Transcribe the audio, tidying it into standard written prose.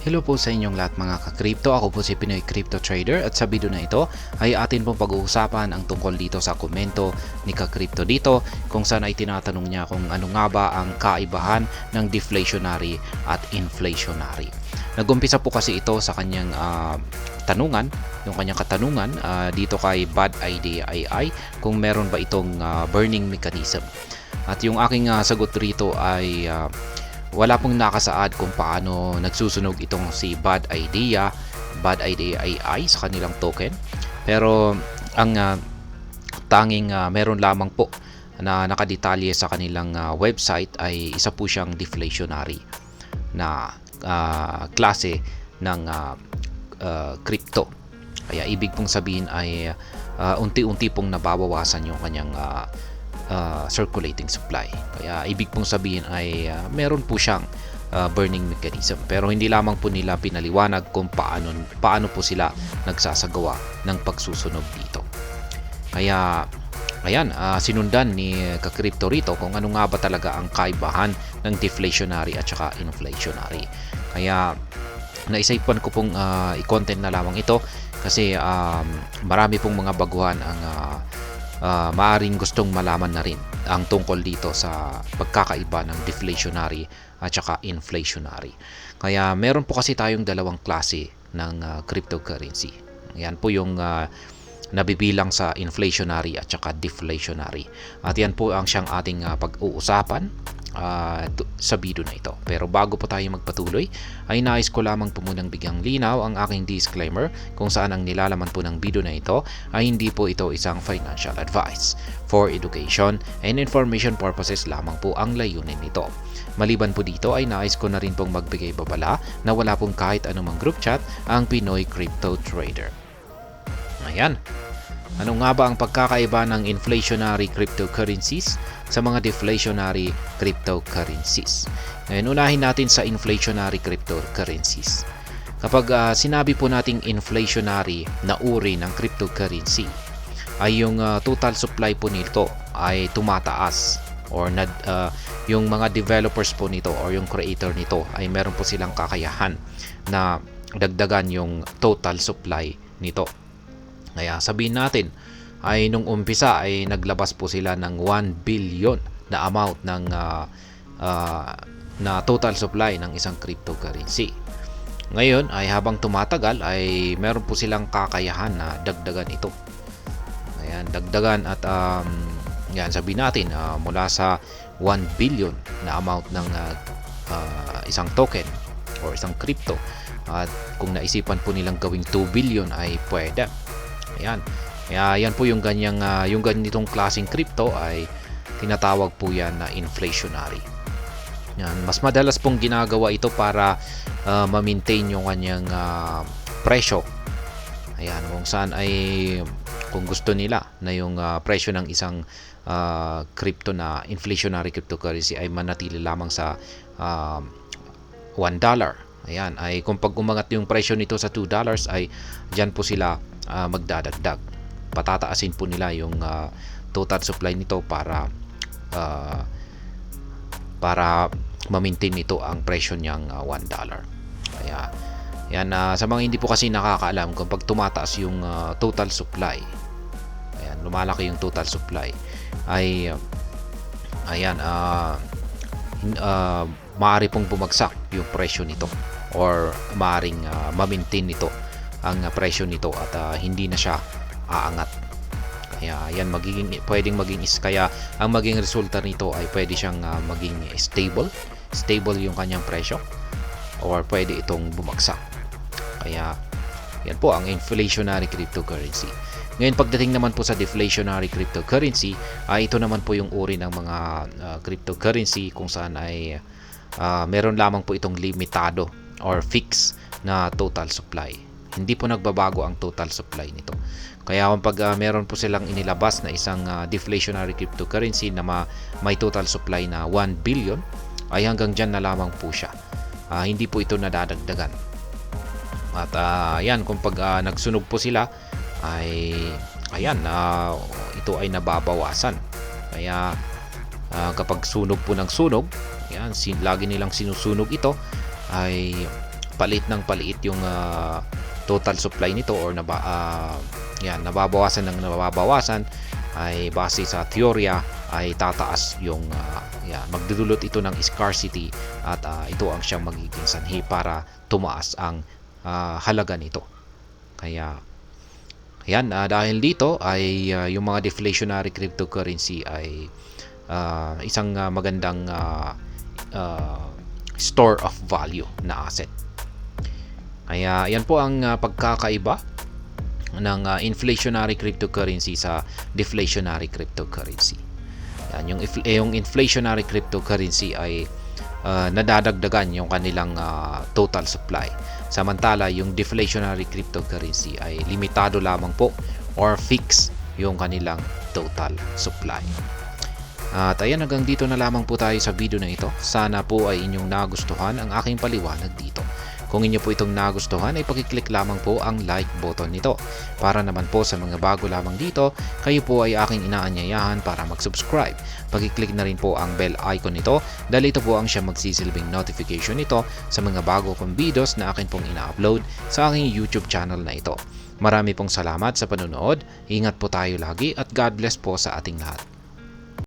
Hello po sa inyong lahat mga ka-crypto. Ako po si Pinoy Crypto Trader at sa video na ito ay atin pong pag-uusapan ang tungkol dito sa komento ni ka-crypto dito kung saan ay tinatanong niya kung ano nga ba ang kaibahan ng deflationary at inflationary. Nag-umpisa po kasi ito sa kanyang tanungan, yung kanyang katanungan dito kay Bad Idea AI kung meron ba itong burning mechanism. At yung aking sagot rito ay wala pong nakasaad kung paano nagsusunog itong si Bad Idea AI sa kanilang token. Pero ang tanging meron lamang po na nakadetalye sa kanilang website ay isa po siyang deflationary na klase ng crypto. Kaya ibig pong sabihin ay unti-unti pong nababawasan yung kanyang circulating supply. Kaya ibig pong sabihin ay meron po siyang burning mechanism. Pero hindi lamang po nila pinaliwanag kung paano po sila nagsasagawa ng pagsusunog dito. Kaya ayan, sinundan ni ka-crypto rito kung ano nga ba talaga ang kaibahan ng deflationary at saka inflationary. Kaya naisipan ko pong i-content na lamang ito kasi marami pong mga baguhan ang maaring gustong malaman na rin ang tungkol dito sa pagkakaiba ng deflationary at saka inflationary. Kaya meron po kasi tayong dalawang klase ng cryptocurrency. Yan po yung nabibilang sa inflationary at saka deflationary. At yan po ang siyang ating pag-uusapan sa video na ito. Pero bago po tayo magpatuloy, ay nais ko lamang po munang bigyang linaw ang aking disclaimer kung saan ang nilalaman po ng video na ito ay hindi po ito isang financial advice. For education and information purposes lamang po ang layunin nito. Maliban po dito ay nais ko na rin pong magbigay babala na wala pong kahit anumang group chat ang Pinoy Crypto Trader. Ayan. Ano nga ba ang pagkakaiba ng inflationary cryptocurrencies sa mga deflationary cryptocurrencies? Ngayon, unahin natin sa inflationary cryptocurrencies. Kapag sinabi po nating inflationary na uri ng cryptocurrency, ay yung total supply po nito ay tumataas or yung mga developers po nito or yung creator nito ay meron po silang kakayahan na dagdagan yung total supply nito. Kaya sabihin natin ay nung umpisa ay naglabas po sila ng 1 billion na amount ng na total supply ng isang cryptocurrency. Ngayon ay habang tumatagal ay meron po silang kakayahan na dagdagan ito. Ayan, dagdagan at yan sabihin natin mula sa 1 billion na amount ng isang token or isang crypto at kung naisipan po nilang gawing 2 billion ay pwede. Ayan. Yan po yung ganitong klaseng crypto ay tinatawag po yan na inflationary. Yan, mas madalas pong ginagawa ito para ma-maintain yung kanyang presyo. Ayan, kung saan ay kung gusto nila na yung presyo ng isang crypto na inflationary cryptocurrency ay manatili lamang sa $1. Ayan, ay kung pag umangat yung presyo nito sa $2 ay diyan po sila magdadagdag. Patataasin po nila yung total supply nito para ma-maintain nito ang presyo niyang $1. Kaya yan, sa mga hindi po kasi nakakaalam, kung pag tumataas yung total supply, ayan, lumalaki yung total supply, ay ayan, maaari pong bumagsak yung presyo nito or maaring ma-maintain nito ang presyo nito at hindi na siya aangat. Kaya yan pwedeng maging kaya ang maging resulta nito ay pwede siyang maging stable yung kanyang presyo or pwede itong bumagsak. Kaya yan po ang inflationary cryptocurrency. Ngayon pagdating naman po sa deflationary cryptocurrency ay ito naman po yung uri ng mga cryptocurrency kung saan ay meron lamang po itong limitado or fixed na total supply. Hindi po nagbabago ang total supply nito. Kaya kapag meron po silang inilabas na isang deflationary cryptocurrency na may total supply na 1 billion, ay hanggang dyan na lamang po siya. Hindi po ito nadadagdagan. At yan, kung pag nagsunog po sila, ay ayan, ito ay nababawasan. Kaya kapag sunog po ng sunog, yan, lagi nilang sinusunog ito, ay palit ng paliit yung total supply nito or nababawasan ng nababawasan, ay base sa teorya ay tataas yung magdudulot ito ng scarcity at ito ang siyang magiging sanhi para tumaas ang halaga nito. Kaya yan, dahil dito ay yung mga deflationary cryptocurrency ay isang magandang store of value na asset. Kaya yan po ang pagkakaiba ng inflationary cryptocurrency sa deflationary cryptocurrency. Yan, yung inflationary cryptocurrency ay nadadagdagan yung kanilang total supply. Samantala, yung deflationary cryptocurrency ay limitado lamang po or fixed yung kanilang total supply. At ayan, hanggang dito na lamang po tayo sa video na ito. Sana po ay inyong nagustuhan ang aking paliwanag dito. Kung inyo po itong nagustuhan ay pakiclick lamang po ang like button nito. Para naman po sa mga bago lamang dito, kayo po ay aking inaanyayahan para mag-subscribe. Pakiclick na rin po ang bell icon nito dahil ito po ang siyang magsisilbing notification nito sa mga bago kong videos na akin pong ina-upload sa aking YouTube channel na ito. Marami pong salamat sa panonood, ingat po tayo lagi at God bless po sa ating lahat.